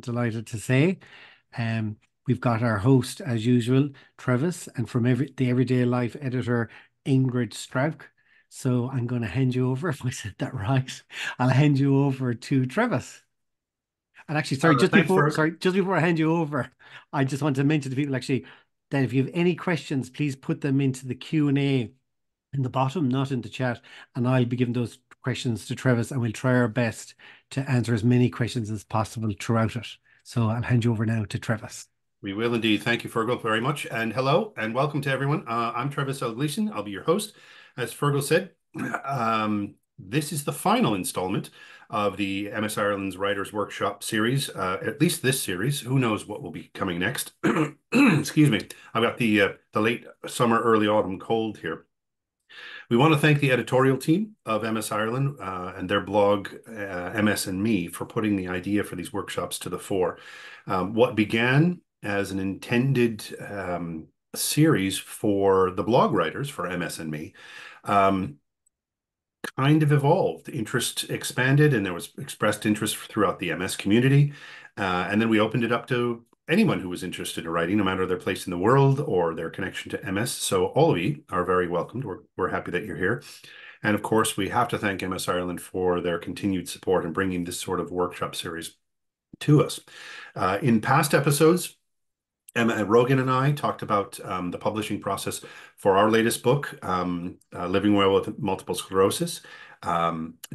Delighted to say. Um, we've got our host, as usual, Trevis, and from the Everyday Life editor, Ingrid Strauch. So I'm going to hand you over, if I said that right. I'll hand you over to Trevis. And actually, Thanks, Ferg. just before I hand you over, I just want to mention to people actually that if you have any questions, please put them into the Q&A in the bottom, not in the chat, and I'll be giving those questions to Travis, and we'll try our best to answer as many questions as possible throughout it. So I'll hand you over now to Travis. We will indeed. Thank you, Fergal, very much. And hello and welcome to everyone. I'm Trevis L. Gleason. I'll be your host. As Fergal said, this is the final installment of the MS Ireland's Writers Workshop series, at least this series. Who knows what will be coming next? Excuse me. I've got the late summer, early autumn cold here. We want to thank the editorial team of MS Ireland and their blog, MS and Me, for putting the idea for these workshops to the fore. What began as an intended series for the blog writers for MS and Me kind of evolved. Interest expanded, and there was expressed interest throughout the MS community. And then we opened it up to anyone who was interested in writing, no matter their place in the world or their connection to MS. So all of you are very welcomed. We're happy that you're here. And of course, we have to thank MS Ireland for their continued support in bringing this sort of workshop series to us. In past episodes, Emma Rogan and I talked about the publishing process for our latest book, Living Well with Multiple Sclerosis.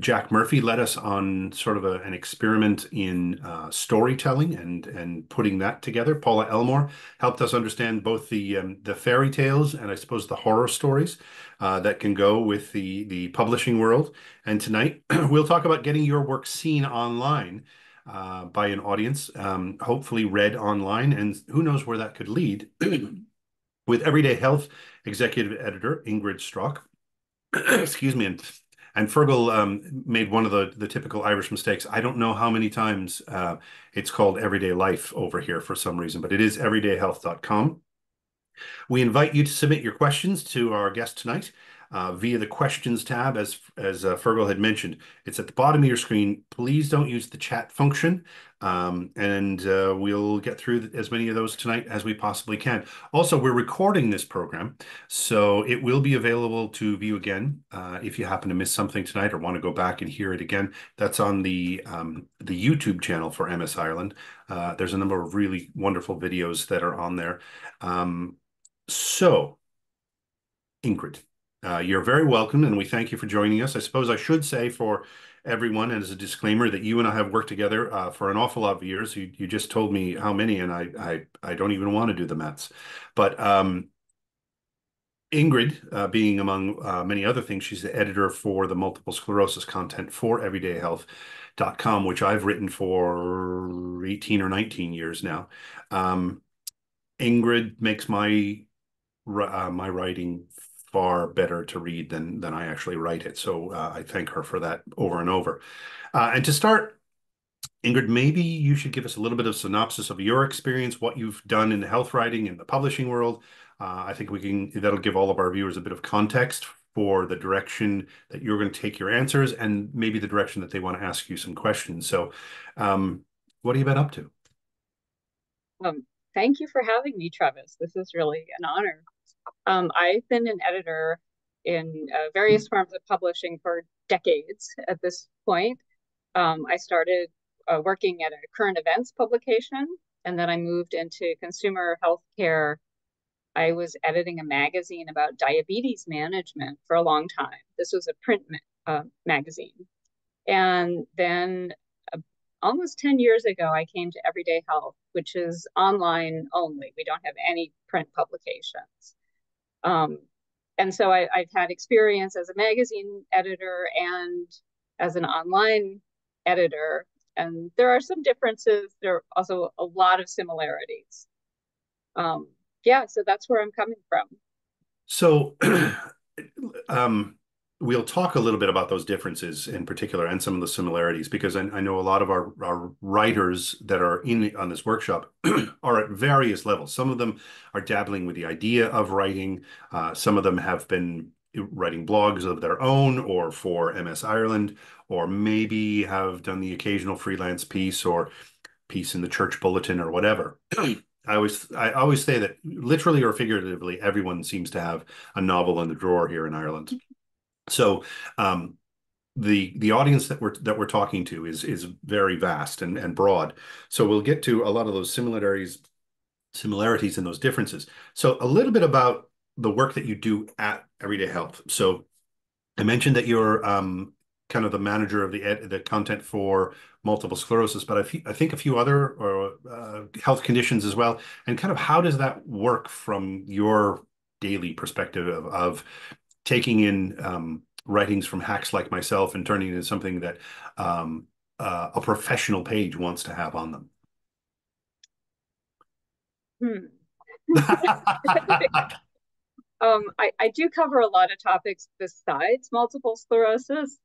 Jack Murphy led us on sort of an experiment in storytelling and putting that together. Paula Elmore helped us understand both the fairy tales and I suppose the horror stories that can go with the publishing world. And tonight we'll talk about getting your work seen online by an audience, hopefully read online, and who knows where that could lead. With Everyday Health executive editor Ingrid Strauch, excuse me, and Fergal made one of the typical Irish mistakes. I don't know how many times it's called Everyday Life over here for some reason, but it is everydayhealth.com. We invite you to submit your questions to our guest tonight via the questions tab, as Fergal had mentioned. It's at the bottom of your screen. Please don't use the chat function, and we'll get through as many of those tonight as we possibly can. Also, we're recording this program, so it will be available to view again if you happen to miss something tonight or want to go back and hear it again. That's on the YouTube channel for MS Ireland. There's a number of really wonderful videos that are on there. So, Ingrid, you're very welcome, and we thank you for joining us. I suppose I should say for everyone, and as a disclaimer, that you and I have worked together for an awful lot of years. You just told me how many, and I don't even want to do the maths. But Ingrid, being among many other things, she's the editor for the multiple sclerosis content for everydayhealth.com, which I've written for 18 or 19 years now. Ingrid makes my writing far better to read than I actually write it. So I thank her for that over and over. And to start, Ingrid, maybe you should give us a little bit of synopsis of your experience, what you've done in the health writing and the publishing world. I think that'll give all of our viewers a bit of context for the direction that you're going to take your answers and maybe the direction that they want to ask you some questions. So what have you been up to? Um, Thank you for having me, Travis. This is really an honor. I've been an editor in various forms of publishing for decades at this point. I started working at a current events publication, and then I moved into consumer healthcare. I was editing a magazine about diabetes management for a long time. This was a print magazine. And then almost 10 years ago, I came to Everyday Health, which is online only. We don't have any print publications. Um, and so I've had experience as a magazine editor and as an online editor. And there are some differences. There are also a lot of similarities. Yeah, so that's where I'm coming from. So we'll talk a little bit about those differences in particular and some of the similarities, because I know a lot of our writers that are on this workshop are at various levels. Some of them are dabbling with the idea of writing. Some of them have been writing blogs of their own or for MS Ireland, or maybe have done the occasional freelance piece or piece in the church bulletin or whatever. I always say that literally or figuratively, everyone seems to have a novel in the drawer here in Ireland. So the audience that we're talking to is very vast and broad. So we'll get to a lot of those similarities and those differences. So a little bit about the work that you do at Everyday Health. So I mentioned that you're kind of the manager of the content for multiple sclerosis, but I think a few other health conditions as well. And kind of how does that work from your daily perspective of taking in writings from hacks like myself and turning it into something that a professional page wants to have on them? Hmm. I do cover a lot of topics besides multiple sclerosis.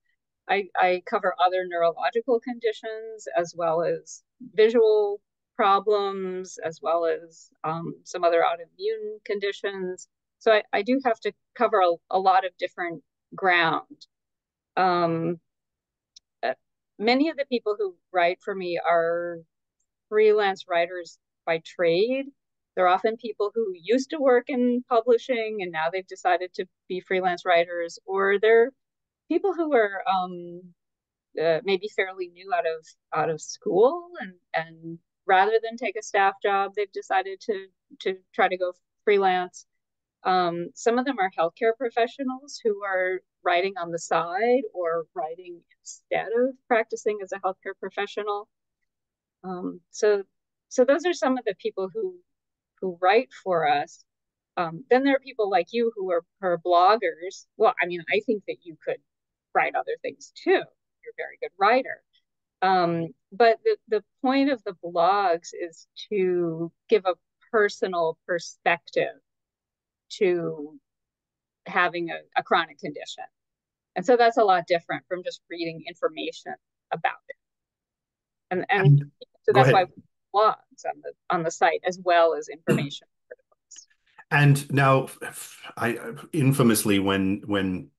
I cover other neurological conditions as well as visual problems, as well as some other autoimmune conditions. So I do have to cover a lot of different ground. Um, Many of the people who write for me are freelance writers by trade. They're often people who used to work in publishing and now they've decided to be freelance writers, or they're people who are maybe fairly new out of school, and rather than take a staff job, they've decided to try to go freelance. Some of them are healthcare professionals who are writing on the side or writing instead of practicing as a healthcare professional. So those are some of the people who write for us. Then there are people like you who are bloggers. Well, I mean, I think that you could write other things too. You're a very good writer. But the point of the blogs is to give a personal perspective to having a chronic condition. And so that's a lot different from just reading information about it. And so Go that's why ahead. we blogs on the site as well as information articles. And now, I infamously, when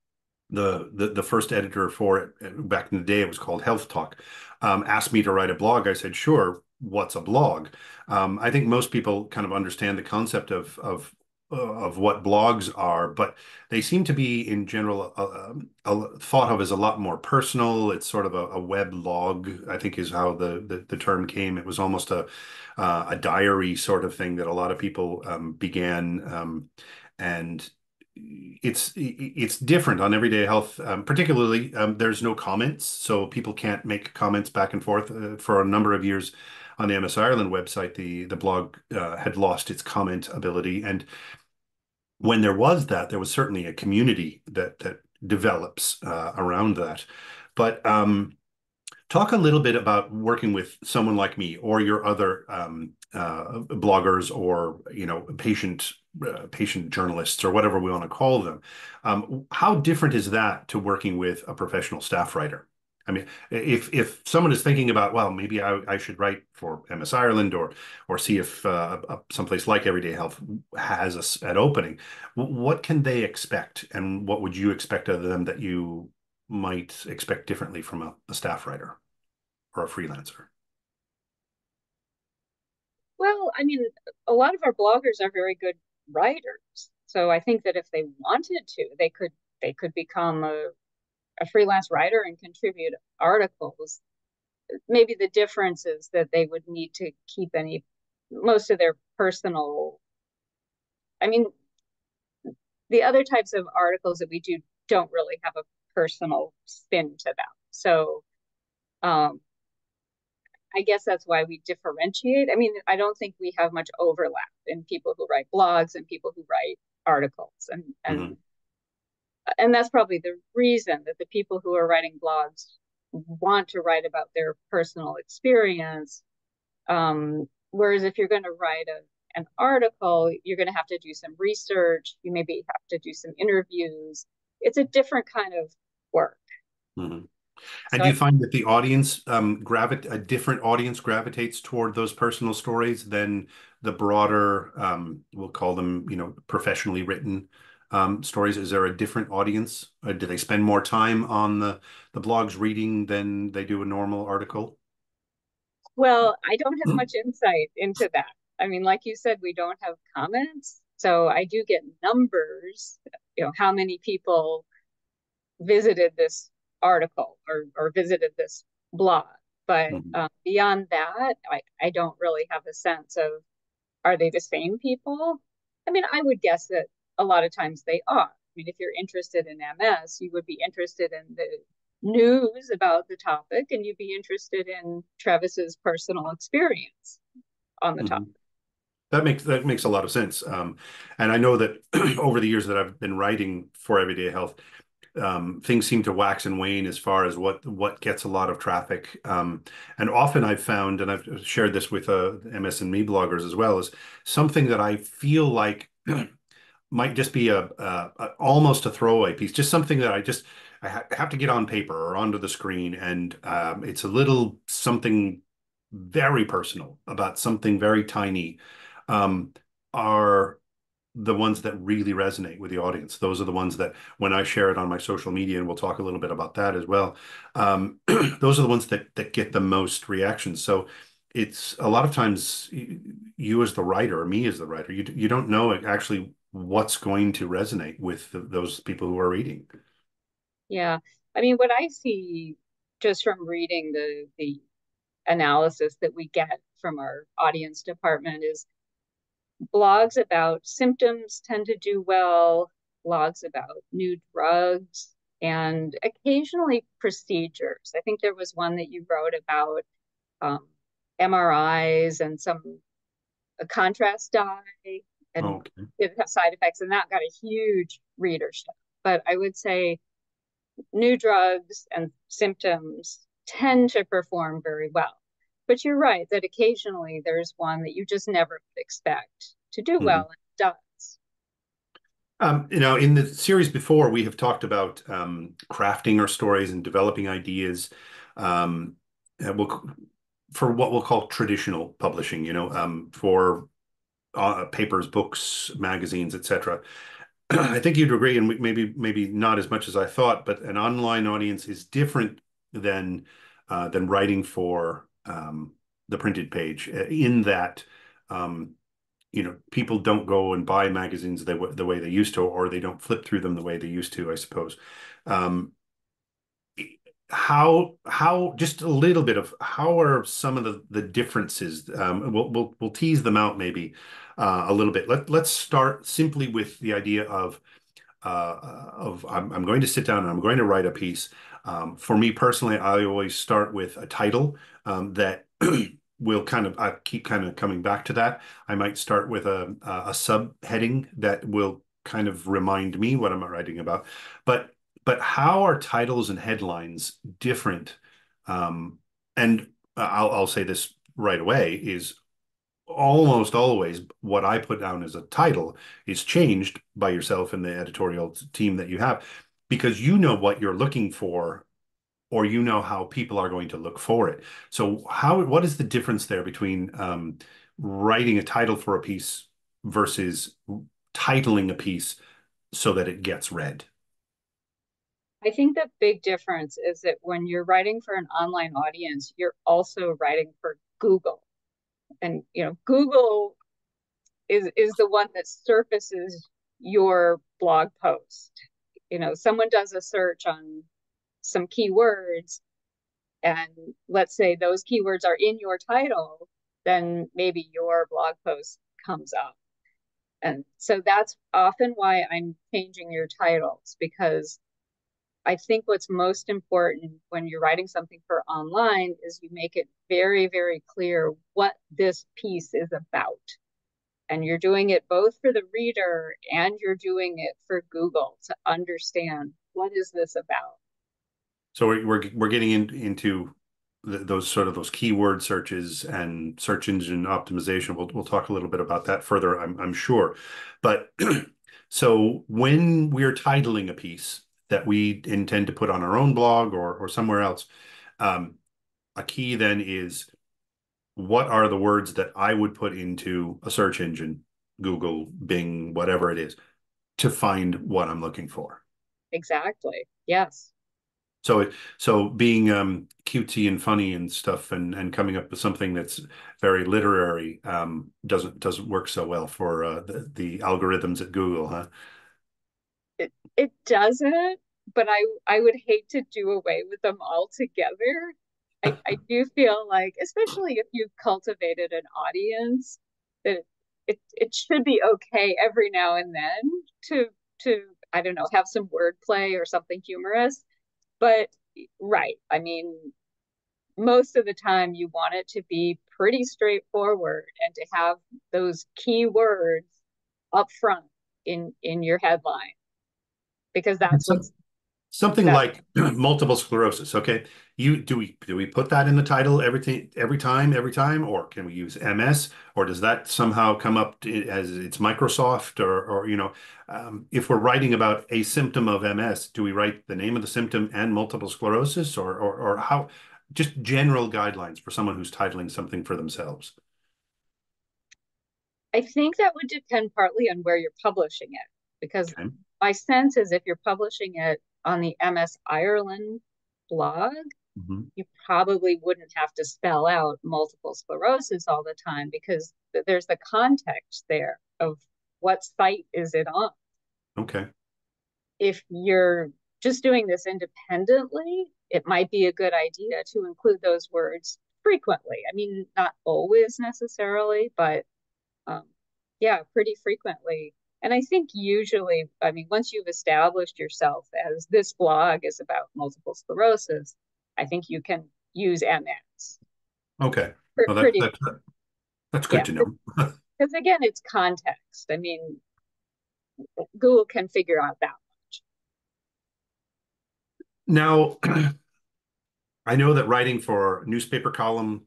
the first editor for it back in the day, it was called Health Talk, asked me to write a blog. I said, sure. What's a blog? I think most people kind of understand the concept of what blogs are, but they seem to be in general thought of as a lot more personal. It's sort of a web log, I think, is how the term came. It was almost a diary sort of thing that a lot of people began, and it's different on Everyday Health. Particularly, there's no comments, so people can't make comments back and forth. For a number of years on the MS Ireland website, the blog had lost its comment ability, and when there was that, there was certainly a community that develops around that. But talk a little bit about working with someone like me or your other bloggers, or patient journalists, or whatever we want to call them. How different is that to working with a professional staff writer? I mean, if someone is thinking about, well, maybe I should write for MS Ireland, or see if someplace like Everyday Health has an opening, what can they expect, and what would you expect of them that you might expect differently from a staff writer or a freelancer? Well, I mean, a lot of our bloggers are very good writers. So I think that if they wanted to, they could become a freelance writer and contribute articles. Maybe the difference is that they would need to keep most of their personal, I mean, the other types of articles that we do don't really have a personal spin to them. So um, I guess that's why we differentiate. I mean, I don't think we have much overlap in people who write blogs and people who write articles, Mm-hmm. and that's probably the reason that the people who are writing blogs want to write about their personal experience. Whereas if you're going to write an article, you're going to have to do some research. You maybe have to do some interviews. It's a different kind of work. Mm-hmm. And So do you I, find that the audience a different audience gravitates toward those personal stories than the broader, we'll call them, professionally written stories? Is there a different audience? Do they spend more time on the blogs reading than they do a normal article? Well, I don't have much insight into that. I mean, like you said, we don't have comments. So I do get numbers, how many people visited this article or visited this blog. But Mhm. beyond that, I don't really have a sense of, are they the same people? I mean, I would guess that a lot of times they are. I mean, if you're interested in MS, you would be interested in the news about the topic and you'd be interested in Trevis's personal experience on the topic. Mhm. That makes a lot of sense. And I know that over the years that I've been writing for Everyday Health, things seem to wax and wane as far as what gets a lot of traffic. And often I've found, and I've shared this with MS and me bloggers as well, is something that I feel like might just be almost a throwaway piece, just something that I have to get on paper or onto the screen, and it's a little something very personal about something very tiny, um, are the ones that really resonate with the audience. Those are the ones that when I share it on my social media, and we'll talk a little bit about that as well, those are the ones that get the most reactions. So it's a lot of times you as the writer or me as the writer, you don't know actually what's going to resonate with those people who are reading. Yeah. I mean, what I see just from reading the analysis that we get from our audience department is blogs about symptoms tend to do well, blogs about new drugs, and occasionally procedures. I think there was one that you wrote about um, MRIs and some a contrast dye, and Okay. it has side effects, and that got a huge readership. But I would say new drugs and symptoms tend to perform very well. But you're right that occasionally there's one that you just never would expect to do Mhm. well and it does. In the series before, we have talked about crafting our stories and developing ideas, um, for what we'll call traditional publishing, for papers, books, magazines, etc. I think you'd agree, and maybe not as much as I thought, but an online audience is different than writing for the printed page, in that um, people don't go and buy magazines the way they used to, or they don't flip through them the way they used to, I suppose. Um, how just a little bit of how are some of the differences? We'll tease them out maybe a little bit. Let's start simply with the idea of I'm going to sit down and I'm going to write a piece. For me personally, I always start with a title that will I keep kind of coming back to that. I might start with a subheading that will kind of remind me what I'm writing about. But how are titles and headlines different? Um, and I'll say this right away is almost always what I put down as a title is changed by yourself and the editorial team that you have, because you know what you're looking for, or you know how people are going to look for it. So what is the difference there between writing a title for a piece versus titling a piece so that it gets read? I think the big difference is that when you're writing for an online audience, you're also writing for Google. And Google is the one that surfaces your blog post. Someone does a search on some keywords, and let's say those keywords are in your title, then maybe your blog post comes up. And so that's often why I'm changing your titles, because I think what's most important when you're writing something for online is you make it very, very clear what this piece is about. And you're doing it both for the reader and you're doing it for Google to understand what is this about. So we're getting into those keyword searches and search engine optimization. We'll talk a little bit about that further, I'm sure. But so when we're titling a piece that we intend to put on our own blog or somewhere else, um, a key then is, what are the words that I would put into a search engine, Google, Bing, whatever it is, to find what I'm looking for? Exactly. Yes. So being cutesy and funny and stuff, and coming up with something that's very literary, doesn't work so well for the algorithms at Google, huh? It doesn't, but I would hate to do away with them altogether. I do feel like, especially if you've cultivated an audience, that it should be okay every now and then to I don't know, have some wordplay or something humorous. But right, I mean, most of the time you want it to be pretty straightforward and to have those key words up front in your headline because that's So, what's something that like multiple sclerosis. Okay, do we put that in the title every time, or can we use MS, or does that somehow come up as it's Microsoft, or if we're writing about a symptom of MS, do we write the name of the symptom and multiple sclerosis, or how? Just general guidelines for someone who's titling something for themselves. I think that would depend partly on where you're publishing it because Okay. my sense is if you're publishing it on the MS Ireland blog, Mhm. you probably wouldn't have to spell out multiple sclerosis all the time because there's the context there of what site is it on. Okay. If you're just doing this independently, it might be a good idea to include those words frequently. I mean, not always necessarily, but um, yeah, pretty frequently. And I think usually, I mean, once you've established yourself as this blog is about multiple sclerosis, I think you can use MS. Okay. Well, Pretty, that's good yeah. to know. Because again, it's context. I mean, Google can figure out that much. Now, I know that writing for a newspaper column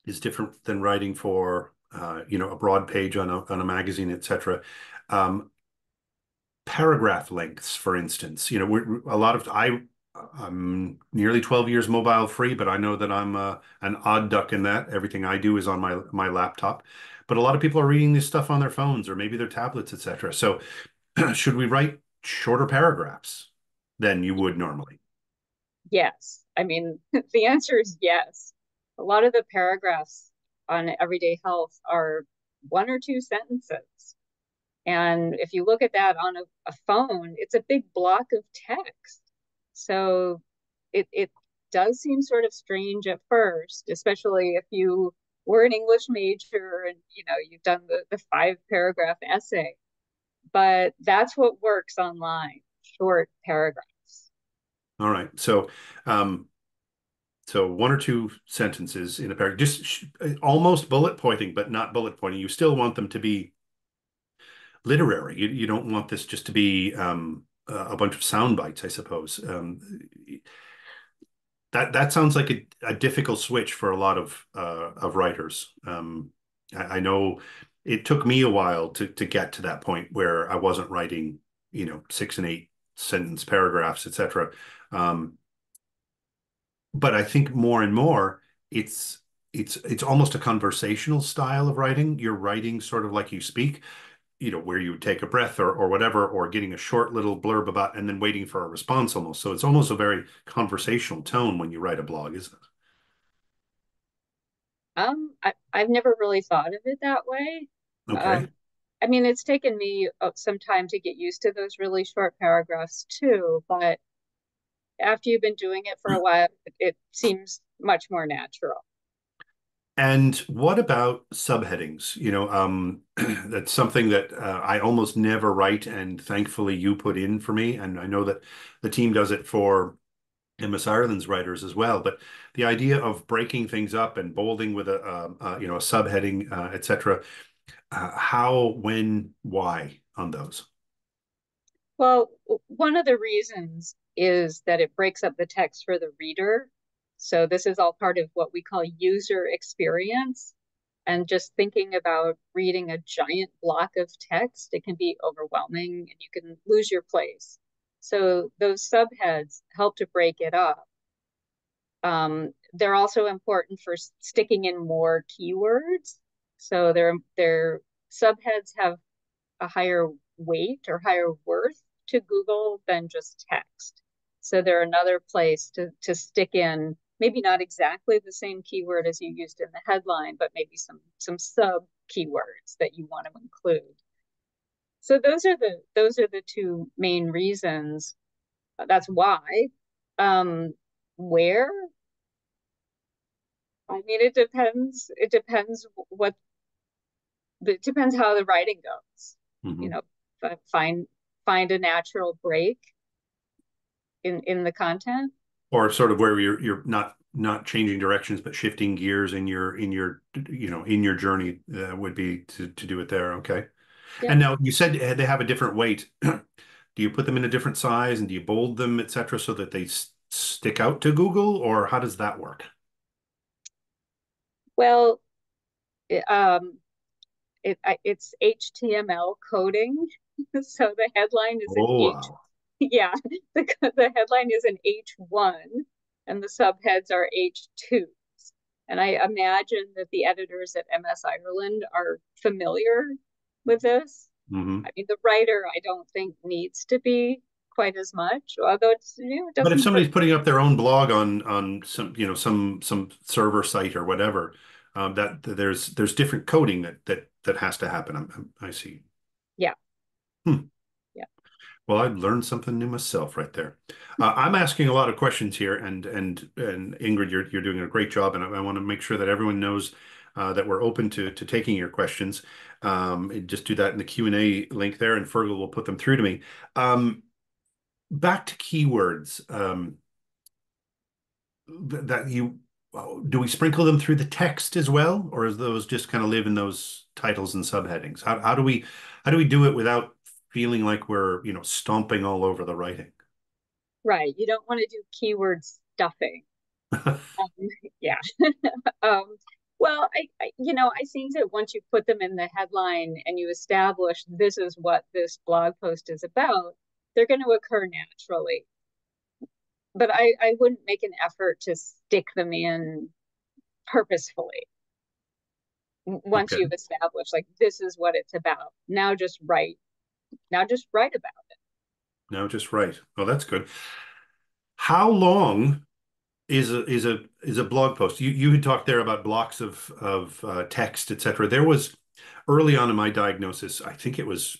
is different than writing for a broad page on a magazine, etc. Um, Paragraph lengths, for instance, a lot of I'm nearly 12 years mobile free, but I know that I'm an odd duck in that. Everything I do is on my laptop, but a lot of people are reading this stuff on their phones or maybe their tablets, etc. So, should we write shorter paragraphs than you would normally? Yes. I mean, the answer is yes. A lot of the paragraphs on everyday health are one or two sentences. And if you look at that on a phone, it's a big block of text. So it does seem sort of strange at first, especially if you were an English major and you've done the 5 paragraph essay. But that's what works online, short paragraphs. All right. So one or two sentences in a paragraph, just almost bullet pointing, but not bullet pointing. You still want them to be literary. You don't want this just to be a bunch of sound bites, I suppose. That sounds like a difficult switch for a lot of writers. I know it took me a while to get to that point where I wasn't writing, 6 and 8 sentence paragraphs, etc. Um, but I think more and more it's it's almost a conversational style of writing. You're writing sort of like you speak, where you would take a breath or whatever, or getting a short little blurb about and then waiting for a response almost. So it's almost a very conversational tone when you write a blog, isn't it? I've never really thought of it that way. Um, Okay. I mean, it's taken me some time to get used to those really short paragraphs too, but after you've been doing it for a while, it seems much more natural. And what about subheadings? That's something that I almost never write, and thankfully you put in for me. And I know that the team does it for MS Ireland's writers as well. But the idea of breaking things up and bolding with a subheading, etc. How, when, why on those? Well, one of the reasons is that it breaks up the text for the reader. So this is all part of what we call user experience. And just thinking about reading a giant block of text, it can be overwhelming and you can lose your place. So those subheads help to break it up. They're also important for sticking in more keywords. So their subheads have a higher weight or higher worth to Google than just text. So they're another place to stick in, maybe not exactly the same keyword as you used in the headline, but maybe some sub keywords that you want to include. So those are the two main reasons. That's why. Where? I mean, it depends. It depends what. It depends how the writing goes. You Mm-hmm. know, find a natural break in the content. Or sort of where you're not changing directions, but shifting gears in your in your journey would be to do it there. Okay. Yeah. And now you said they have a different weight. Do you put them in a different size and do you bold them, etc., so that they stick out to Google, or how does that work? Well, it, it's HTML coding, so the headline is an Oh, H. wow. Yeah, the headline is an H1, and the subheads are H2. And I imagine that the editors at MS Ireland are familiar with this. Hmm. I mean, the writer, I don't think needs to be quite as much, although it But if doesn't hurt. somebody's putting up their own blog on some some server site or whatever, that there's different coding that has to happen. I see. Yeah, Hmm. yeah. Well, I learned something new myself right there. I'm asking a lot of questions here, and Ingrid, you're doing a great job, and I want to make sure that everyone knows that we're open to taking your questions. Just do that in the Q&A link there, and Fergal will put them through to me. Back to keywords. That you Do we sprinkle them through the text as well, or is those just kind of live in those titles and subheadings? How do we do it without feeling like we're stomping all over the writing? Right. You don't want to do keyword stuffing. Um, yeah. um, well, I think that once you put them in the headline and you establish this is what this blog post is about, they're going to occur naturally. But I wouldn't make an effort to stick them in purposefully. Once Okay. you've established like this is what it's about, now just write about it. No, just right. Well, that's good. How long is a blog post? You had talked there about blocks of text, etc. There was early on in my diagnosis, I think it was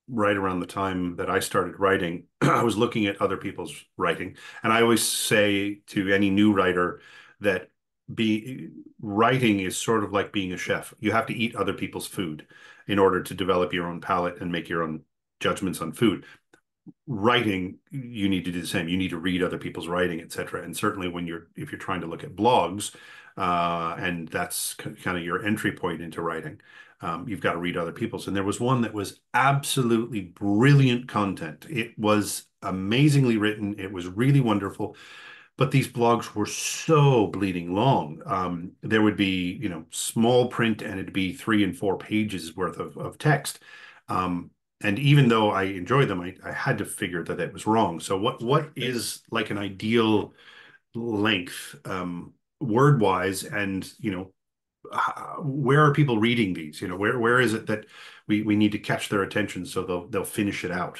right around the time that I started writing, I was looking at other people's writing. And I always say to any new writer that be writing is sort of like being a chef. You have to eat other people's food in order to develop your own palate and make your own judgments on food. Writing, you need to do the same. You need to read other people's writing, etc. And certainly if you're trying to look at blogs, and that's kind of your entry point into writing, you've got to read other people's. And there was one that was absolutely brilliant content. It was amazingly written. It was really wonderful. But these blogs were so bleeding long. There would be, small print and it'd be 3 and 4 pages worth of text. And even though I enjoy them, I had to figure that it was wrong. So what is like an ideal length, word wise, and where are people reading these? Where is it that we need to catch their attention so they'll finish it out?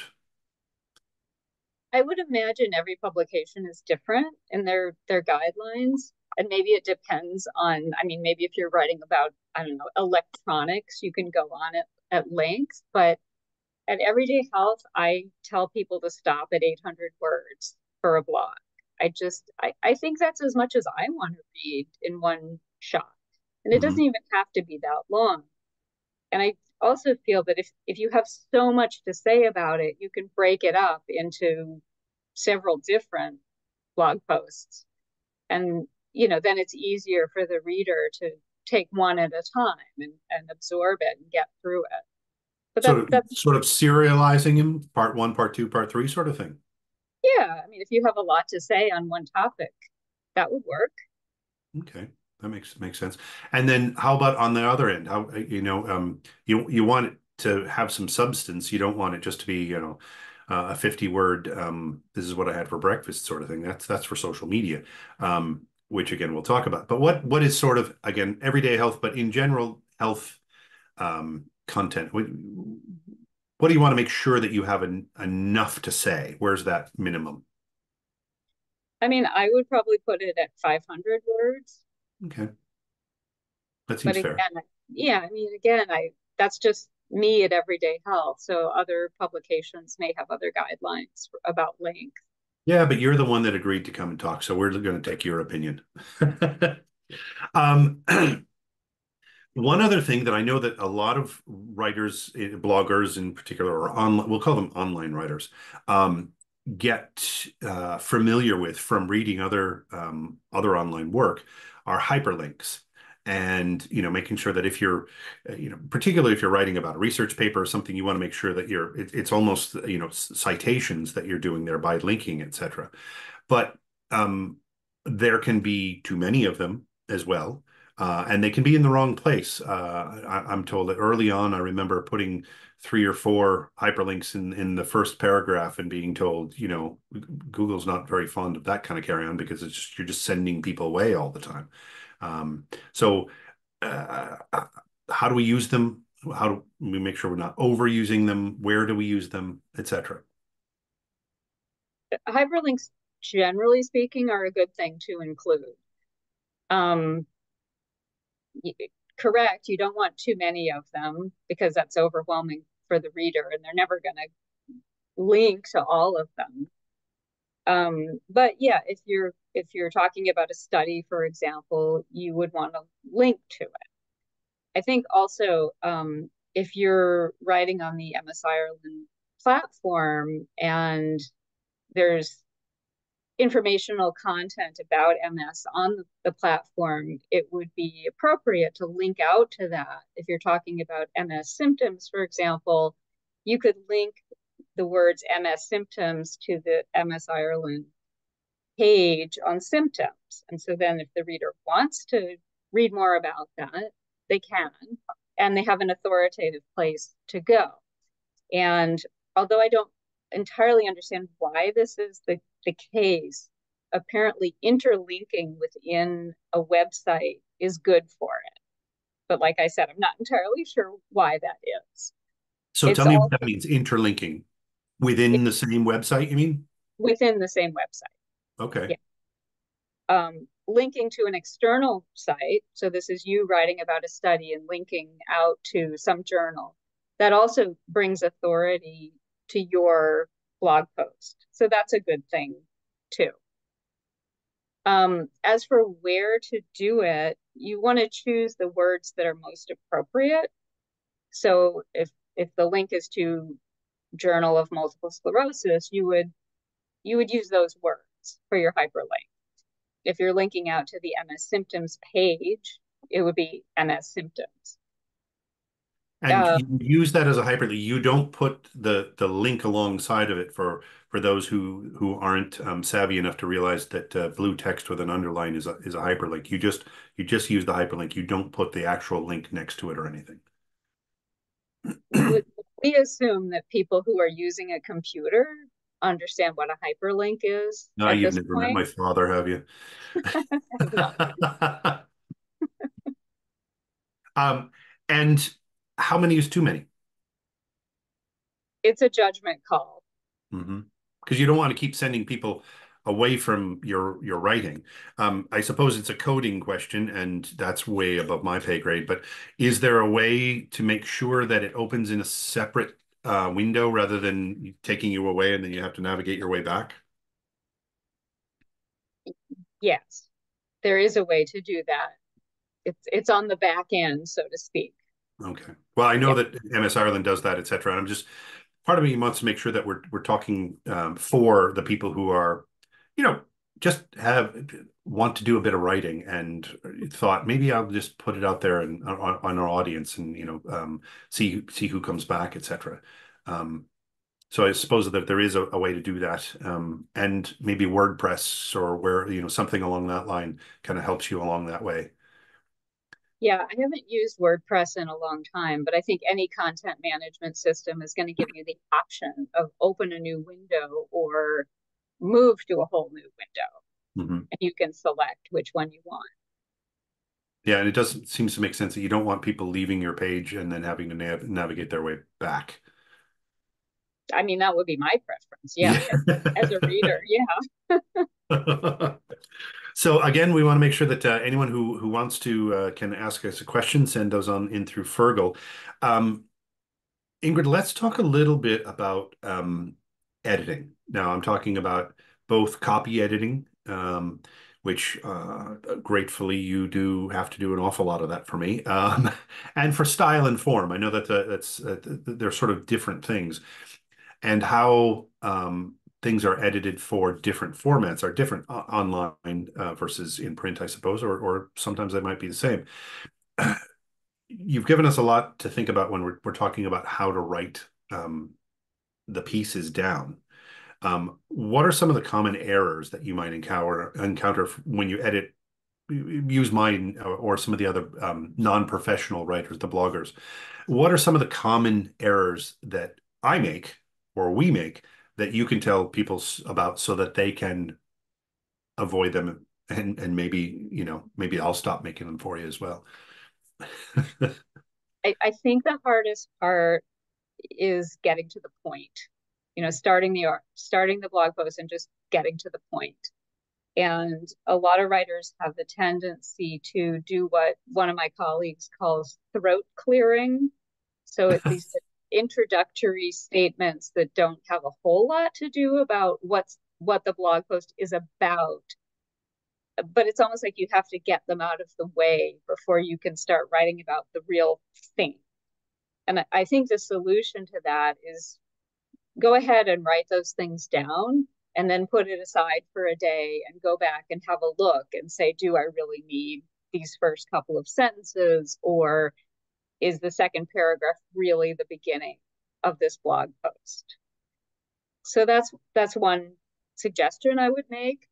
I would imagine every publication is different in their guidelines, and maybe it depends on. I mean, maybe if you're writing about, I don't know, electronics, you can go on it at length. But at Everyday Health, I tell people to stop at 800 words for a blog. I think that's as much as I want to read in one shot, and it doesn't Mhm. even have to be that long. And I also feel that if you have so much to say about it, you can break it up into several different blog posts. And, then it's easier for the reader to take one at a time and absorb it and get through it. But Sort of that's, sort of serializing him, part one, part two, part three, sort of thing. yeah, I mean, if you have a lot to say on one topic, that would work. Okay, that makes sense. And then how about on the other end? How you want it to have some substance. You don't want it just to be a 50 word this is what I had for breakfast sort of thing. That's for social media, which again we'll talk about. But what is sort of again everyday health, but in general health content? What do you want to make sure that you have enough to say? Where's that minimum? I mean, I would probably put it at 500 words, Okay, that but seems fair. again, yeah, I mean, again, that's just me at Everyday Health. So other publications may have other guidelines about length. Yeah, but you're the one that agreed to come and talk, so we're going to take your opinion. Um, One other thing that I know that a lot of writers, bloggers in particular, or online, we'll call them online writers, um, get familiar with from reading other online work are hyperlinks. And making sure that if you're, particularly if you're writing about a research paper or something, you want to make sure that it's almost citations that you're doing there by linking, etc. But um, there can be too many of them as well. And they can be in the wrong place. I'm told that early on, I remember putting 3 or 4 hyperlinks in the first paragraph and being told, Google's not very fond of that kind of carry on because you're just sending people away all the time. So, uh, how do we use them? How do we make sure we're not overusing them? Where do we use them, etc.? Hyperlinks, generally speaking, are a good thing to include. Um, Correct, you don't want too many of them because that's overwhelming for the reader and they're never going to link to all of them. But yeah, if you're talking about a study, for example, you would want to link to it. I think also if you're writing on the MS Ireland platform and there's informational content about MS on the platform, it would be appropriate to link out to that. If you're talking about MS symptoms, for example, you could link the words MS symptoms to the MS Ireland page on symptoms. And so then if the reader wants to read more about that, they can, and they have an authoritative place to go. And although I don't entirely understand why this is the case, apparently interlinking within a website is good for it. But like I said, I'm not entirely sure why that is. So It's tell me what all that means, interlinking within the same website, you mean? within the same website. Okay. Yeah. Linking to an external site. So this is you writing about a study and linking out to some journal. That also brings authority to your blog post. So that's a good thing too. As for where to do it, you want to choose the words that are most appropriate. So if the link is to Journal of Multiple Sclerosis, you would use those words for your hyperlink. If you're linking out to the MS symptoms page, it would be MS symptoms. And you use that as a hyperlink. You don't put the link alongside of it for those who aren't savvy enough to realize that blue text with an underline is a hyperlink. You just use the hyperlink. You don't put the actual link next to it or anything. We assume that people who are using a computer understand what a hyperlink is No, at you've this never met point. my father, have you? No, Um, and how many is too many? it's a judgment call. Mm-hmm. Because you don't want to keep sending people away from your writing. I suppose it's a coding question, and that's way above my pay grade. But is there a way to make sure that it opens in a separate window rather than taking you away and then you have to navigate your way back? Yes, there is a way to do that. It's on the back end, so to speak. Okay. Well, I know Yeah. that MS Ireland does that, etc. And I'm just part of me wants to make sure that we're talking for the people who are, you know, just want to do a bit of writing and thought maybe I'll just put it out there and on our audience and see who comes back, etc. Um, so I suppose that there is a way to do that, and maybe WordPress or where something along that line kind of helps you along that way. Yeah, I haven't used WordPress in a long time, but I think any content management system is going to give you the option of open a new window or move to a whole new window, Mhm. and you can select which one you want. Yeah, and it doesn't seems to make sense that you don't want people leaving your page and then having to navigate their way back. I mean, that would be my preference. Yeah, Yeah. as a reader, yeah. So again, we want to make sure that anyone who wants to can ask us a question, send those on in through Fergal. Um, Ingrid, let's talk a little bit about editing. Now, I'm talking about both copy editing, which gratefully you do have to do an awful lot of that for me, and for style and form. I know that they're sort of different things, and how things are edited for different formats are different online versus in print, I suppose, or sometimes they might be the same. You've given us a lot to think about when we're talking about how to write the pieces down. What are some of the common errors that you might encounter when you edit? Use mine or some of the other non-professional writers, the bloggers. What are some of the common errors that I make or we make that you can tell people about so that they can avoid them and maybe, maybe I'll stop making them for you as well. I think the hardest part is getting to the point. Starting the blog post and just getting to the point. And a lot of writers have the tendency to do what one of my colleagues calls throat clearing. So it's these introductory statements that don't have a whole lot to do about what the blog post is about. But it's almost like you have to get them out of the way before you can start writing about the real thing. And I think the solution to that is go ahead and write those things down and then put it aside for a day and go back and have a look and say, do I really need these first couple of sentences, or is the second paragraph really the beginning of this blog post? So that's one suggestion I would make.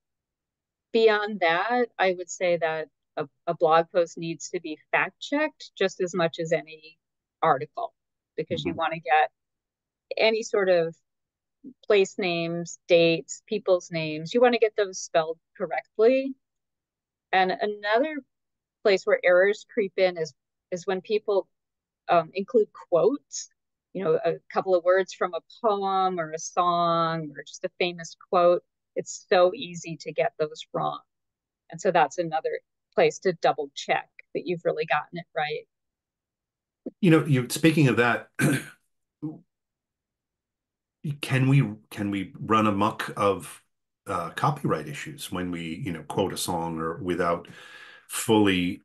Beyond that, I would say that a blog post needs to be fact checked just as much as any article, because you want to get any sort of place names, dates, people's names. You want to get those spelled correctly. And another place where errors creep in is when people include quotes, a couple of words from a poem or a song or just a famous quote. It's so easy to get those wrong. And so that's another place to double check that you've really gotten it right. You speaking of that, can we run amok of copyright issues when we quote a song or without fully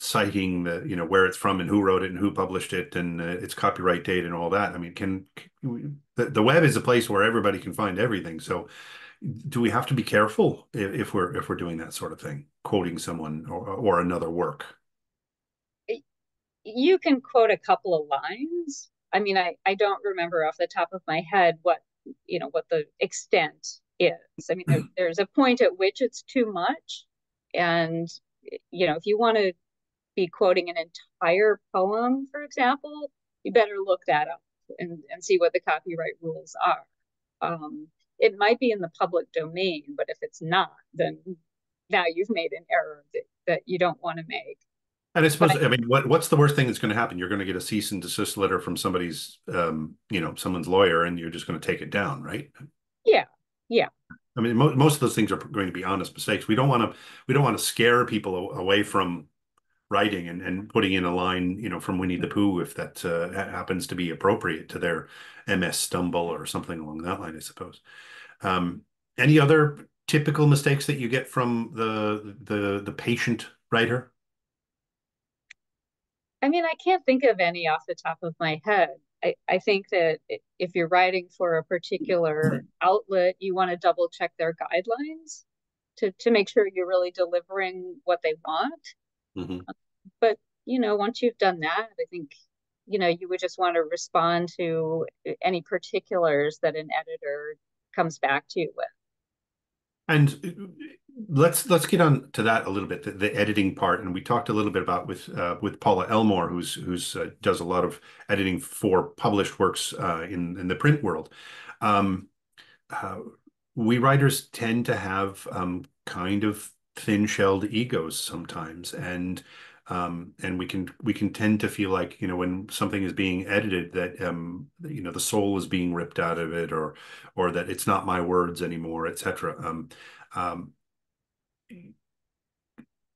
citing where it's from and who wrote it and who published it and its copyright date and all that? I mean, the web is a place where everybody can find everything. So do we have to be careful if we're doing that sort of thing, quoting someone or another work? You can quote a couple of lines. I mean, I don't remember off the top of my head what the extent is. I mean, there's a point at which it's too much. And, if you want to be quoting an entire poem, for example, you better look that up and see what the copyright rules are. It might be in the public domain, but if it's not, then now you've made an error that you don't want to make. And I suppose, I mean, what's the worst thing that's going to happen? You're going to get a cease and desist letter from someone's lawyer, and you're just going to take it down, right? Yeah, yeah. I mean, most of those things are going to be honest mistakes. We don't want to scare people away from writing and putting in a line, from Winnie the Pooh if that happens to be appropriate to their MS stumble or something along that line, I suppose. Any other typical mistakes that you get from the patient writer? I mean, I can't think of any off the top of my head. I think that if you're writing for a particular outlet, you want to double check their guidelines to make sure you're really delivering what they want. Mm-hmm. But, once you've done that, I think, you would just want to respond to any particulars that an editor comes back to you with. And let's get on to that a little bit, the editing part. And we talked a little bit about with Paula Elmore, who's does a lot of editing for published works in the print world. Um, uh, we writers tend to have kind of thin-shelled egos sometimes, and And we can tend to feel like, when something is being edited, that the soul is being ripped out of it, or that it's not my words anymore, etc. Um,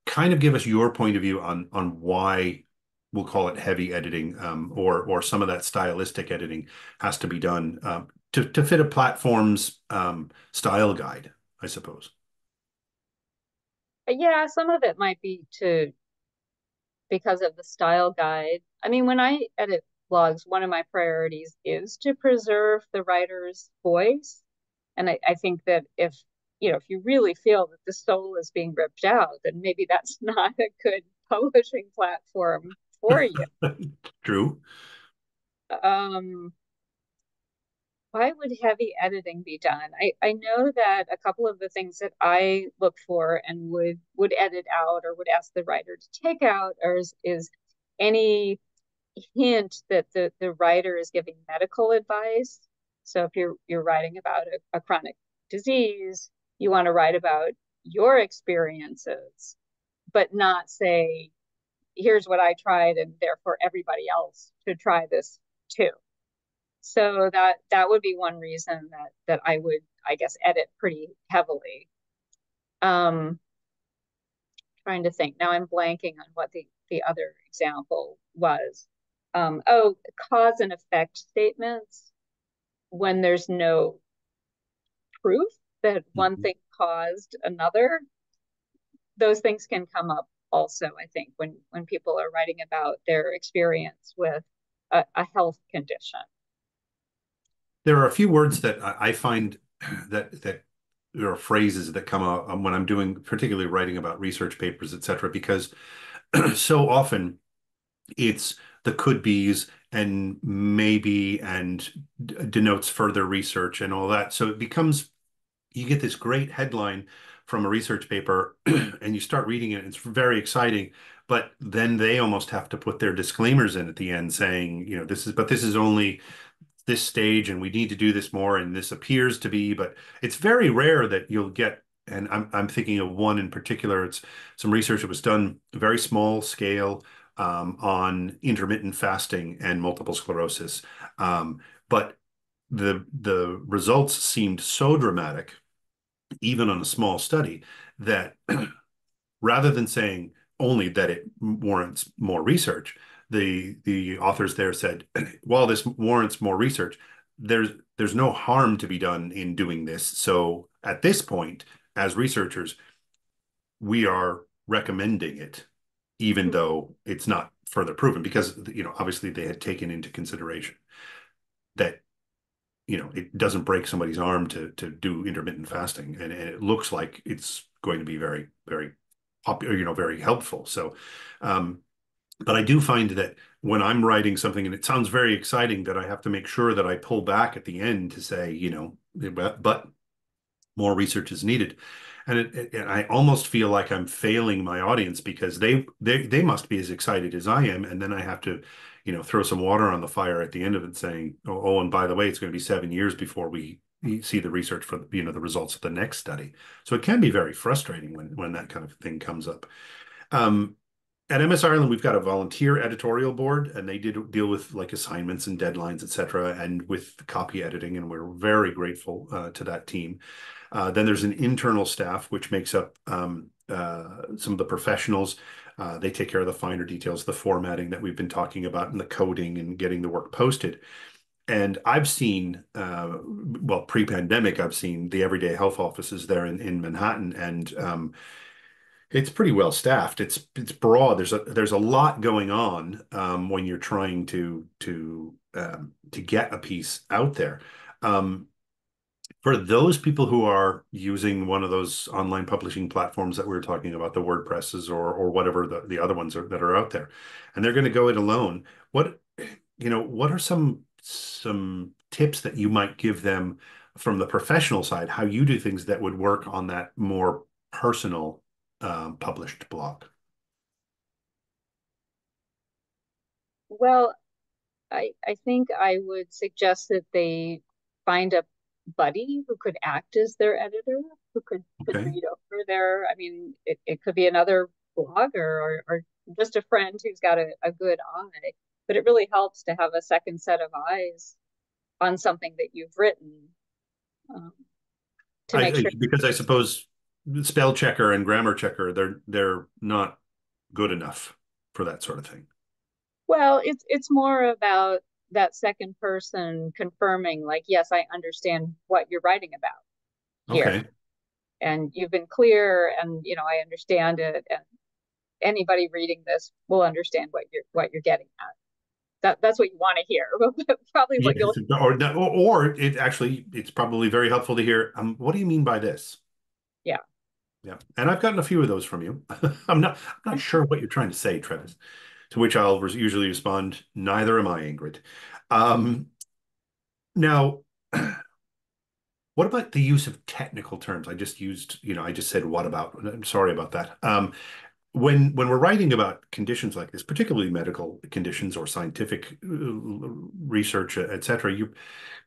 kind of give us your point of view on why we'll call it heavy editing, or some of that stylistic editing has to be done, to fit a platform's style guide, I suppose. Yeah, some of it might be to because of the style guide. I mean, when I edit blogs, one of my priorities is to preserve the writer's voice. And I think that if you really feel that the soul is being ripped out, then maybe that's not a good publishing platform for you. True. Um, why would heavy editing be done? I know that a couple of the things that I look for and would edit out or would ask the writer to take out is any hint that the writer is giving medical advice. So if you're writing about a chronic disease, you want to write about your experiences, but not say, here's what I tried and therefore everybody else should try this too. So that would be one reason that I would, I guess, edit pretty heavily. Um, trying to think. Now I'm blanking on what the other example was. Oh, cause and effect statements when there's no proof that one Mhm. thing caused another. Those things can come up also, I think, when people are writing about their experience with a health condition. There are a few words that I find that there are phrases that come out when I'm doing, particularly writing about research papers, etc., because so often it's the could be's and maybe, and denotes further research and all that. So it becomes, you get this great headline from a research paper and you start reading it. It's very exciting, but then they almost have to put their disclaimers in at the end saying, this is only this stage and we need to do this more, and this appears to be, but it's very rare that you'll get, and I'm thinking of one in particular. It's some research that was done very small scale, on intermittent fasting and multiple sclerosis. But the results seemed so dramatic, even on a small study, that rather than saying only that it warrants more research, the authors there said, while this warrants more research, there's no harm to be done in doing this. So at this point, as researchers, we are recommending it, even though it's not further proven, because obviously they had taken into consideration that it doesn't break somebody's arm to do intermittent fasting, and it looks like it's going to be very, very popular, very helpful. So, but I do find that when I'm writing something and it sounds very exciting, that I have to make sure that I pull back at the end to say, but more research is needed. And I almost feel like I'm failing my audience, because they must be as excited as I am, and then I have to, throw some water on the fire at the end of it, saying, oh, and by the way, it's going to be 7 years before we see the research for the results of the next study. So it can be very frustrating when that kind of thing comes up. Um, at MS Ireland, we've got a volunteer editorial board, and they did deal with like assignments and deadlines, etc., and with copy editing, and we're very grateful to that team. Then there's an internal staff which makes up some of the professionals. They take care of the finer details, the formatting that we've been talking about, and the coding and getting the work posted. And I've seen, well, pre-pandemic, I've seen the Everyday Health offices there in Manhattan, and it's pretty well staffed. It's broad. There's a lot going on, when you're trying to get a piece out there. Um, for those people who are using one of those online publishing platforms that we were talking about, the WordPresses or whatever the other ones that are out there, and they're going to go it alone, what are some tips that you might give them from the professional side, how you do things that would work on that more personal, published blog? Well, I think I would suggest that they find a buddy who could act as their editor, who could Okay. read over their, I mean, it could be another blogger or just a friend who's got a good eye, but it really helps to have a second set of eyes on something that you've written, um, to make sure. Because I suppose spell checker and grammar checker, they're not good enough for that sort of thing. Well, it's more about that second person confirming, like, yes, I understand what you're writing about here, Okay. and you've been clear, and I understand it, and anybody reading this will understand what you're getting at. That's what you want to hear, but probably what Yes. you'll. Or it's probably very helpful to hear, what do you mean by this? Yeah. Yeah. And I've gotten a few of those from you. I'm not sure what you're trying to say, Trevis. To which I'll usually respond, neither am I, Ingrid. Um, now, what about the use of technical terms? I just said, what about? I'm sorry about that. When we're writing about conditions like this, particularly medical conditions or scientific research, et cetera,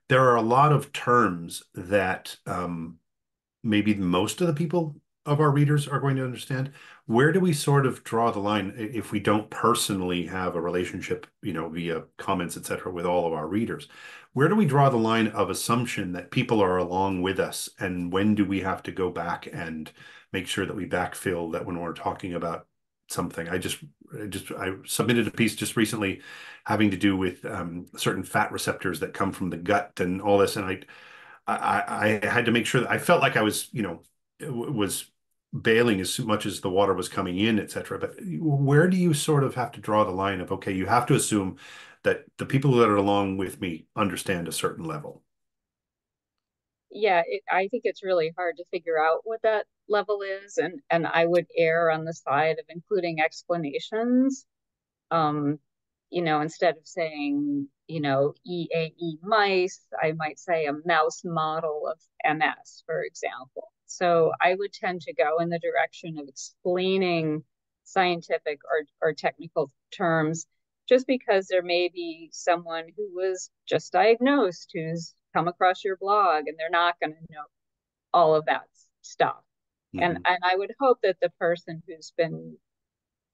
there are a lot of terms that maybe most of the people of our readers are going to understand. Where do we sort of draw the line if we don't personally have a relationship, via comments, et cetera, with all of our readers? Where do we draw the line of assumption that people are along with us? And when do we have to go back and make sure that we backfill that when we're talking about something? I submitted a piece just recently having to do with certain fat receptors that come from the gut and all this. And I had to make sure that I felt like I was, was bailing as much as the water was coming in, et cetera. But where do you sort of have to draw the line of, okay, you have to assume that the people that are along with me understand a certain level? Yeah, I think it's really hard to figure out what that level is, and I would err on the side of including explanations. Um, instead of saying, EAE mice, I might say a mouse model of MS, for example. So I would tend to go in the direction of explaining scientific or technical terms, just because there may be someone who was just diagnosed who's come across your blog, and they're not going to know all of that stuff. And Mhm. and I would hope that the person who's been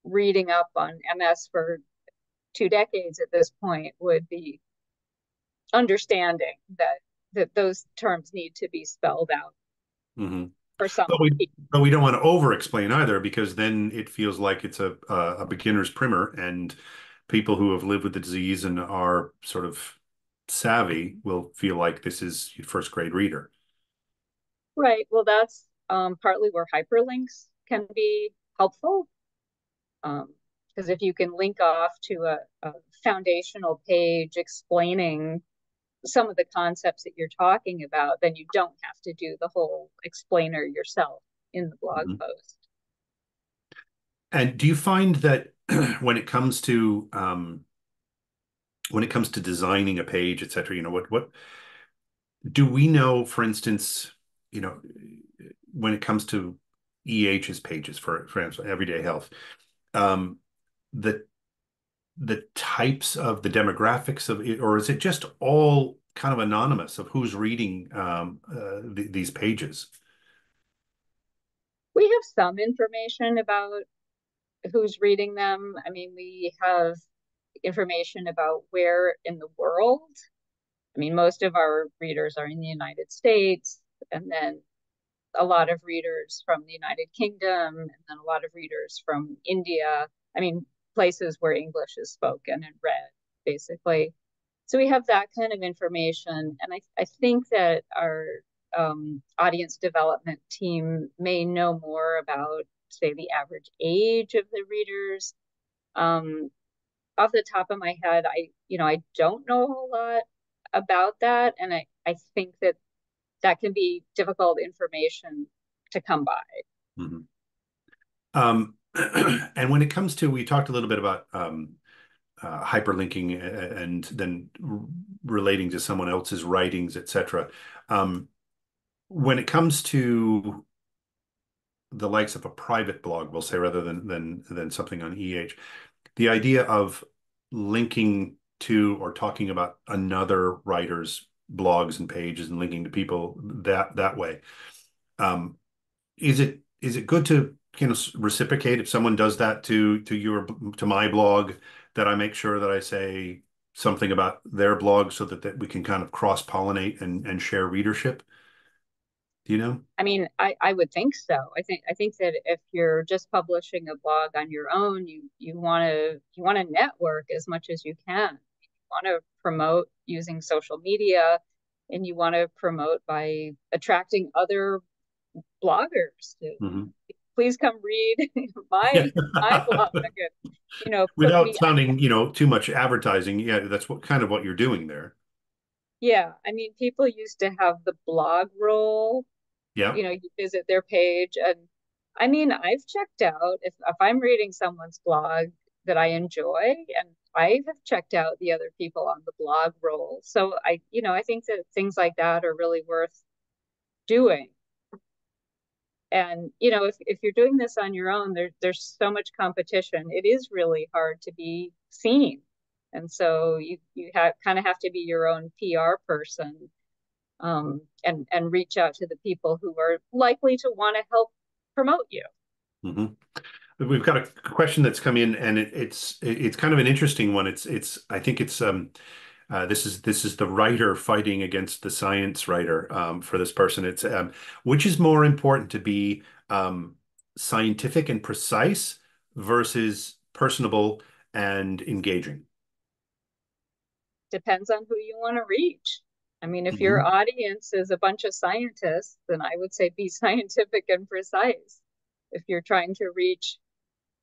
reading up on MS for 2 decades at this point would be understanding that those terms need to be spelled out Mhm. for some But we people. but we don't want to over explain either, because then it feels like it's a beginner's primer, and people who have lived with the disease and are sort of savvy will feel like this is your first grade reader. Right. Well, that's partly where hyperlinks can be helpful. Because if you can link off to a foundational page explaining some of the concepts that you're talking about, then you don't have to do the whole explainer yourself in the blog Mhm. post. And do you find that when it comes to designing a page, et cetera, what do we know, for instance, you know, when it comes to EH's pages, for instance, everyday health, um, the types of the demographics of it, or is it just all kind of anonymous of who's reading these pages? We have some information about who's reading them. I mean, we have information about where in the world. I mean, most of our readers are in the United States, and then a lot of readers from the United Kingdom, and then a lot of readers from India. I mean, places where English is spoken and read, basically. So we have that kind of information. And I think that our audience development team may know more about, say, the average age of the readers. Um, Off the top of my head, I don't know a whole lot about that. And I think that can be difficult information to come by. Mhm. And when it comes to, we talked a little bit about hyperlinking and then relating to someone else's writings, etc. When it comes to the likes of a private blog, we'll say, rather than something on EH, the idea of linking to or talking about another writer's blogs and pages and linking to people that way. Um, is it good to reciprocate if someone does that to my blog, that I make sure that I say something about their blog so that we can kind of cross-pollinate and share readership? Do you know? I mean, I would think so. I think that if you're just publishing a blog on your own, you want to network as much as you can. You want to promote using social media, and you want to promote by attracting other bloggers to Hmm. please come read Yeah. my blog and put Without me. sounding, too much advertising. Yeah, that's what you're doing there. Yeah, I mean, people used to have the blog roll. Yeah. You visit their page, and I mean, I've checked out if I'm reading someone's blog that I enjoy, and I have checked out the other people on the blog roll. So I think that things like that are really worth doing. And if you're doing this on your own, there's so much competition. It is really hard to be seen, and so you kind of have to be your own PR person, and reach out to the people who are likely to want to help promote you. Hmm. We've got a question that's come in, and it's kind of an interesting one. It's I think it's this is the writer fighting against the science writer, for this person. It's which is more important to be scientific and precise versus personable and engaging? Depends on who you want to reach. I mean, if your Hmm. audience is a bunch of scientists, then I would say be scientific and precise. If you're trying to reach,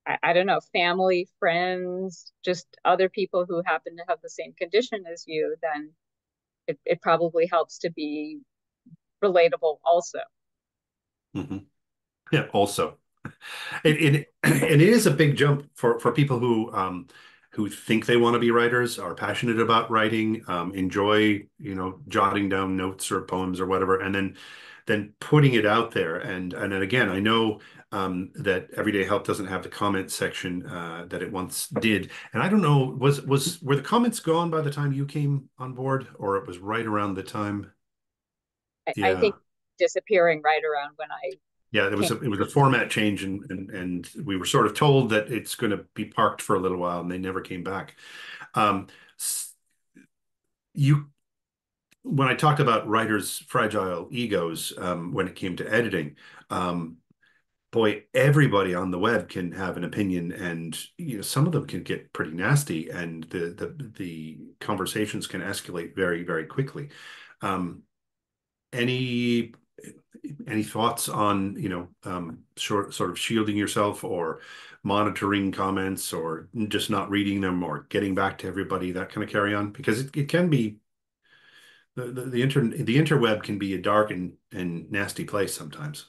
I don't know, family, friends, just other people who happen to have the same condition as you, then it probably helps to be relatable also. Hmm. Yeah, also. And it is a big jump for people who think they want to be writers, are passionate about writing, enjoy, jotting down notes or poems or whatever, and then putting it out there. And then again, I know that Everyday Help doesn't have the comment section that it once did. And I don't know, were the comments gone by the time you came on board, or it was right around the time? I Yeah. think disappearing right around when I Yeah, came. it was a format change, and we were sort of told that it's going to be parked for a little while, and they never came back. Um, you When I talked about writers' fragile egos, when it came to editing, um, boy, everybody on the web can have an opinion, and some of them can get pretty nasty, and the conversations can escalate very, very quickly. Um, any any thoughts on, sort of shielding yourself, or monitoring comments, or just not reading them, or getting back to everybody, that kind of carry on? Because it can be the interweb can be a dark and nasty place sometimes.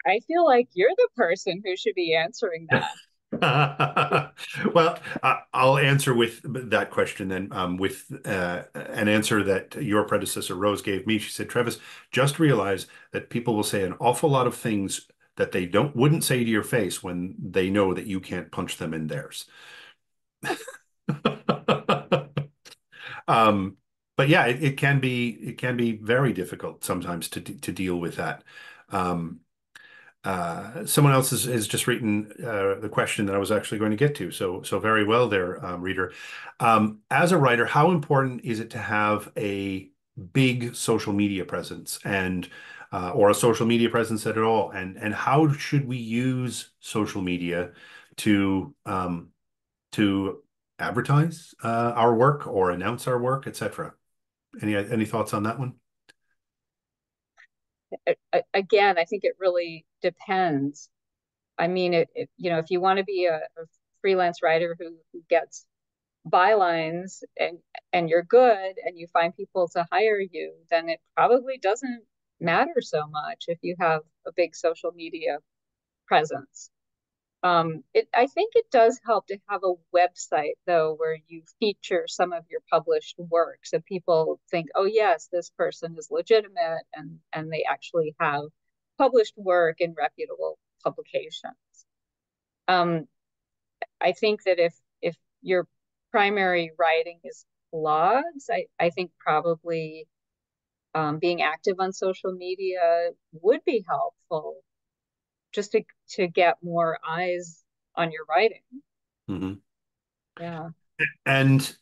I feel like you're the person who should be answering that. Well, I'll answer with that question then, with an answer that your predecessor Rose gave me. She said, "Trevis, just realize that people will say an awful lot of things that they wouldn't say to your face when they know that you can't punch them in theirs." Um, but yeah, it can be very difficult sometimes to deal with that. Um, Someone else has just written the question that I was actually going to get to. So very well there, reader. As a writer, how important is it to have a big social media presence, and or a social media presence at all? And how should we use social media to to advertise our work, or announce our work, etc.? Any thoughts on that one? Again, I think it really depends. I mean, if you want to be a freelance writer who gets bylines, and you're good and you find people to hire you, then it probably doesn't matter so much if you have a big social media presence. I think it does help to have a website though, where you feature some of your published work, so people think, oh yes, this person is legitimate, and they actually have published work in reputable publications. Um, I think that if your primary writing is blogs, I think probably being active on social media would be helpful, just to get more eyes on your writing. Mhm. Yeah. And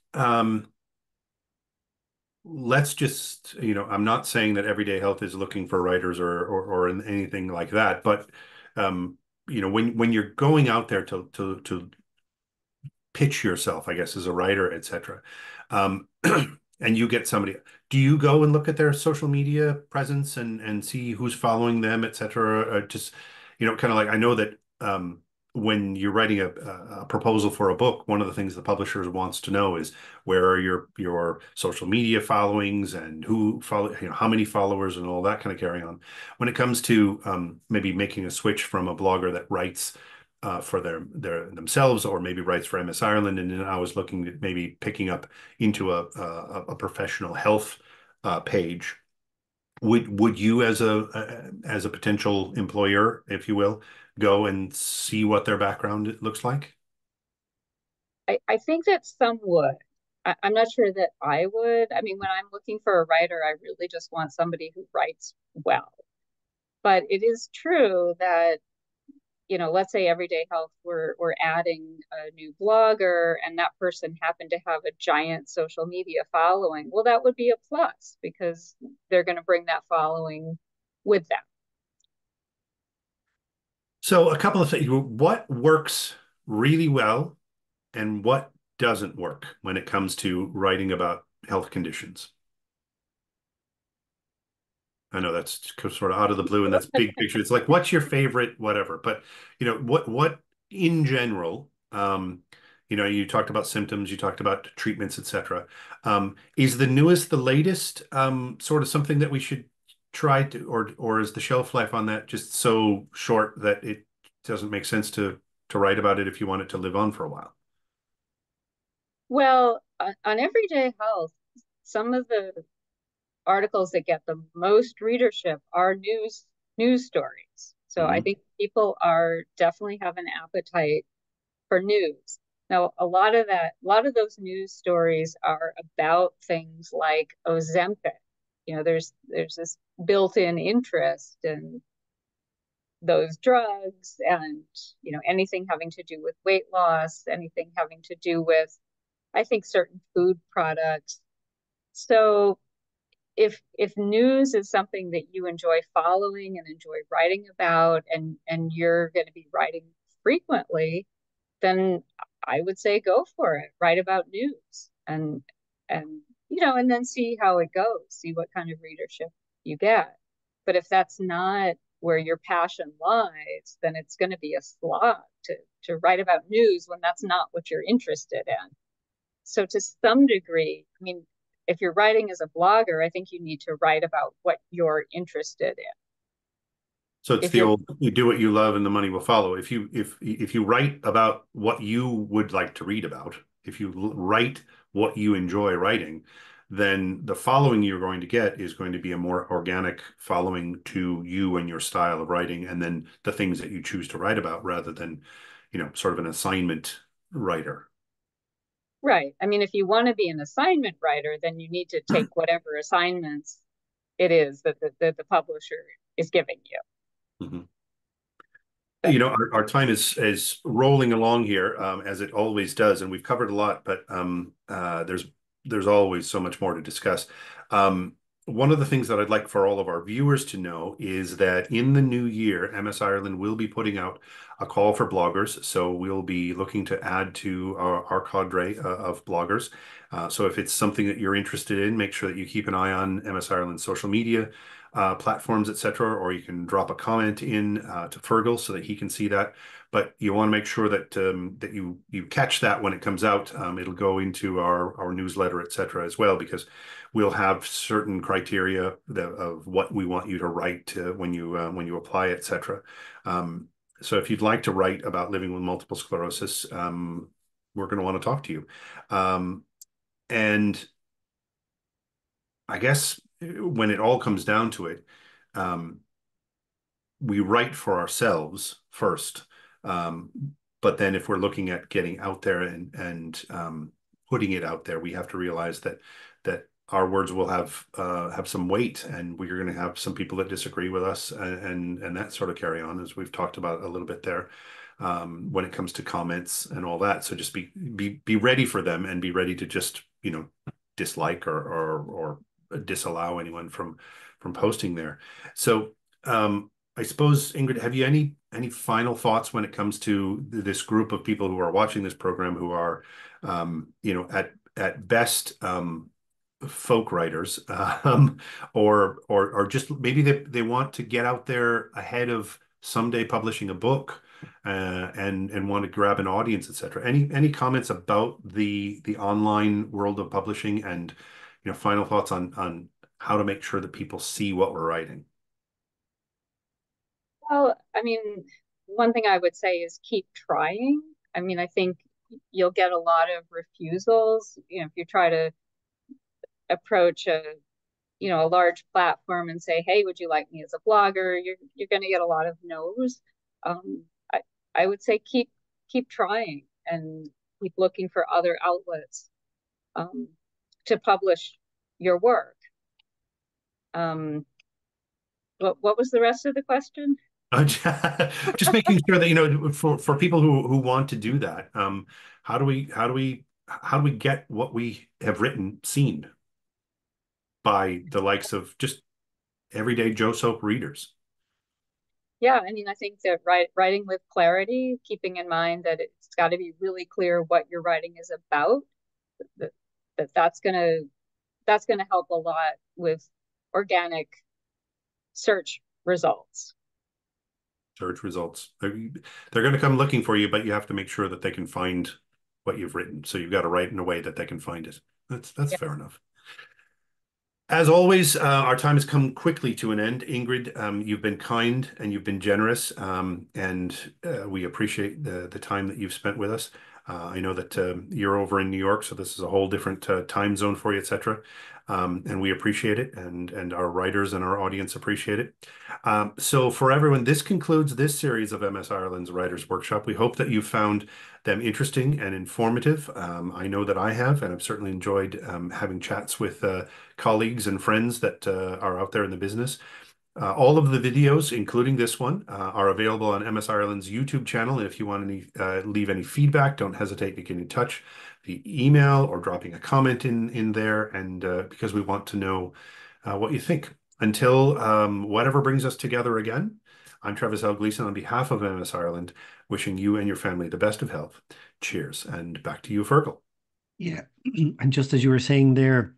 let's just, I'm not saying that Everyday Health is looking for writers or anything like that, but when you're going out there to pitch yourself, I guess, as a writer, etc. And you get somebody, do you go and look at their social media presence and see who's following them, etc.? Just, kind of like, I know that when you're writing a proposal for a book, one of the things the publisher wants to know is where are your social media followings and who follow, how many followers and all that kind of carry on. When it comes to maybe making a switch from a blogger that writes for themselves, or maybe writes for MS Ireland, and then I was looking at maybe picking up into a professional health page. Would you, as a potential employer, if you will, go and see what their background looks like? I think that some would. I'm not sure that I would. I mean, when I'm looking for a writer, I really just want somebody who writes well. But it is true that, let's say Everyday Health, we're adding a new blogger and that person happened to have a giant social media following. Well, that would be a plus because they're going to bring that following with them. So a couple of things. What works really well and what doesn't work when it comes to writing about health conditions? I know that's sort of out of the blue and that's big picture. It's like, what's your favorite, whatever. But, what in general, you talked about symptoms, you talked about treatments, etc. Is the newest, the latest, sort of something that we should try to, or is the shelf life on that just so short that it doesn't make sense to write about it if you want it to live on for a while? Well, on Everyday Health, some of the articles that get the most readership are news stories. So I Mhm. think people are definitely have an appetite for news. Now, a lot of those news stories are about things like Ozempic. There's this built-in interest in those drugs and, anything having to do with weight loss, anything having to do with, I think, certain food products. So if news is something that you enjoy following and enjoy writing about and you're going to be writing frequently, then I would say go for it. Write about news and and then see how it goes, see what kind of readership you get. But if that's not where your passion lies, then it's going to be a slog to write about news when that's not what you're interested in. So to some degree, I mean, if you're writing as a blogger, I think you need to write about what you're interested in. So it's If the you're old, you do what you love and the money will follow. If you write about what you would like to read about, if you write what you enjoy writing, then the following you're going to get is going to be a more organic following to you and your style of writing, and then the things that you choose to write about rather than, sort of an assignment writer. right, I mean, if you want to be an assignment writer, then you need to take whatever assignments it is that the publisher is giving you. Mhm. But Our time is rolling along here, as it always does, and we've covered a lot, but there's always so much more to discuss. One of the things that I'd like for all of our viewers to know is that in the new year, MS Ireland will be putting out a call for bloggers. So we'll be looking to add to our cadre of bloggers. So if it's something that you're interested in, make sure that you keep an eye on MS Ireland's social media platforms, etc., or you can drop a comment in to Fergal so that he can see that. But you want to make sure that that you catch that when it comes out. It'll go into our newsletter, etc., as well, because we'll have certain criteria of what we want you to write when you apply, etc. So if you'd like to write about living with multiple sclerosis, we're going to want to talk to you. And I guess when it all comes down to it, um, we write for ourselves first. Um, but then if we're looking at getting out there and putting it out there, we have to realize that our words will have some weight, and we're going to have some people that disagree with us, and that sort of carry on, as we've talked about a little bit there, when it comes to comments and all that. So just be ready for them, and be ready to just, dislike or disallow anyone from posting there. So I suppose, Ingrid, have you any final thoughts when it comes to this group of people who are watching this program, who are at best folk writers, or just maybe they want to get out there ahead of someday publishing a book, and want to grab an audience, etc. Any comments about the online world of publishing, and final thoughts on how to make sure that people see what we're writing? Well, I mean, one thing I would say is keep trying. I mean, I think you'll get a lot of refusals, if you try to approach a large platform and say, "Hey, would you like me as a blogger?" You're going to get a lot of no's. Um, I I would say keep trying and keep looking for other outlets um, to publish your work. Um, what was the rest of the question? Just making sure that, for people who want to do that, how do we get what we have written seen by the likes of just everyday Joe Soap readers? Yeah, I mean, I think that writing with clarity, keeping in mind that it's got to be really clear what your writing is about, that, that's gonna help a lot with organic search results. Search results. They're going to come looking for you, but you have to make sure that they can find what you've written. So you've got to write in a way that they can find it. That's Yeah. fair enough. As always, our time has come quickly to an end. Ingrid, you've been kind and you've been generous, and we appreciate the time that you've spent with us. I know that you're over in New York, so this is a whole different time zone for you, etc. And we appreciate it, and our writers and our audience appreciate it. So for everyone, this concludes this series of MS Ireland's Writers Workshop. We hope that you found them interesting and informative. I know that I have, and I've certainly enjoyed having chats with colleagues and friends that are out there in the business. All of the videos, including this one, are available on MS Ireland's YouTube channel. And if you want to leave any feedback, don't hesitate to get in touch via email or dropping a comment in there, and because we want to know what you think. Until whatever brings us together again, I'm Trevis L. Gleason on behalf of MS Ireland, wishing you and your family the best of health. Cheers, and back to you, Fergal. Yeah. And just as you were saying there,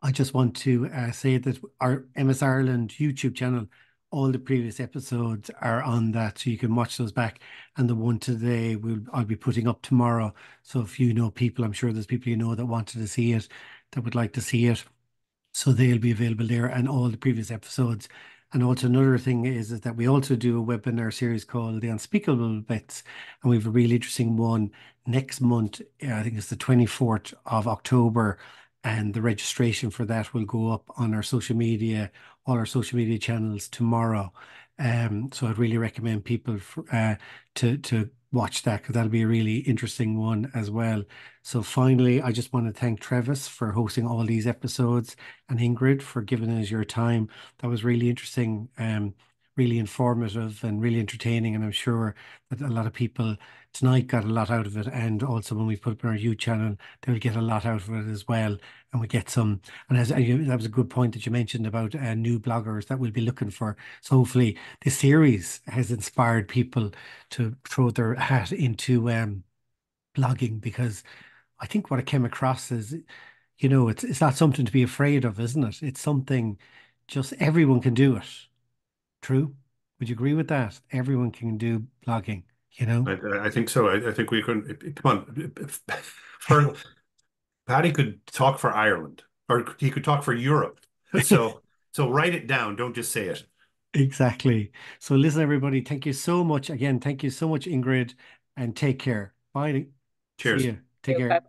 I just want to say that our MS Ireland YouTube channel, all the previous episodes are on that, so you can watch those back. And the one today, I'll be putting up tomorrow. So if you know people, I'm sure there's people that wanted to see it, that would like to see it. So they'll be available there, and all the previous episodes. And also another thing is that we also do a webinar series called The Unspeakable Bits, and we have a really interesting one next month. I think it's the 24th of October, and the registration for that will go up on our social media, all our social media channels tomorrow. So I'd really recommend people to watch that, because that'll be a really interesting one as well. So finally, I just want to thank Trevis for hosting all these episodes, and Ingrid for giving us your time. That was really interesting, really informative and really entertaining. And I'm sure that a lot of people tonight got a lot out of it. And also when we put up on our YouTube channel, they'll get a lot out of it as well. And we get some, and that was a good point that you mentioned about new bloggers that we'll be looking for. So hopefully this series has inspired people to throw their hat into blogging, because I think what I came across is, it's not something to be afraid of, isn't it? It's something, just everyone can do it. True? Would you agree with that? Everyone can do blogging, you know? I think so. I think we can. Come on, for Paddy could talk for Ireland, or he could talk for Europe. So write it down. Don't just say it. Exactly. So listen, everybody, thank you so much. Again, thank you so much, Ingrid, and take care. Bye. See Cheers. you. Take care. Bye.